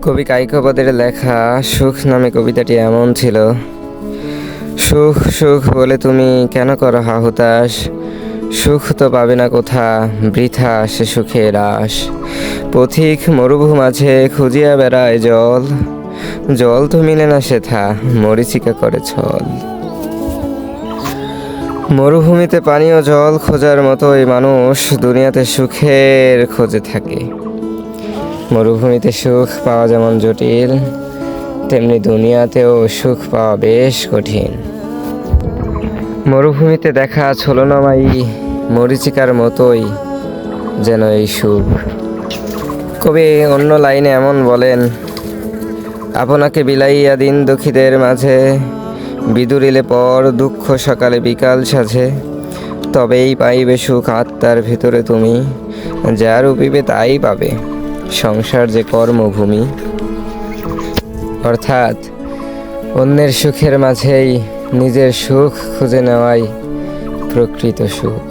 কবি কায়কোবাদের লেখা সুখ নামে কবিতাটি এমন ছিল। সুখ সুখ বলে তুমি কেন করো হাহুতাশ, সুখ তো পাবে না কোথা, বৃথা সে সুখের আশ। পথিক মরুভূ মাঝে খুঁজিয়া বেড়ায় জল, জল তো মিলে না সেথা, মরীচিকা করে ছল। মরুভূমিতে পানীয় জল খোঁজার মতোই মানুষ দুনিয়াতে সুখের খোঁজে থাকে। মরুভূমিতে সুখ পাওয়া যেমন জটিল, তেমনি দুনিয়াতেও সুখ পাওয়া বেশ কঠিন। মরুভূমিতে দেখা ছলনাময়ী মরীচিকার মতোই যেন এই সুখ। কবি অন্য লাইনে এমন বলেন, আপনাকে বিলাইয়া দিন দুঃখীদের মাঝে, বিদুরিলে পর দুঃখ সকালে বিকাল সাজে। তবেই পাইবে সুখ আত্মার ভিতরে তুমি, যা রূপিবে তাই পাবে, সংসার যে কর্মভূমি। অর্থাৎ অন্যের সুখের মাঝেই নিজের সুখ খুঁজে নেওয়াই প্রকৃত সুখ।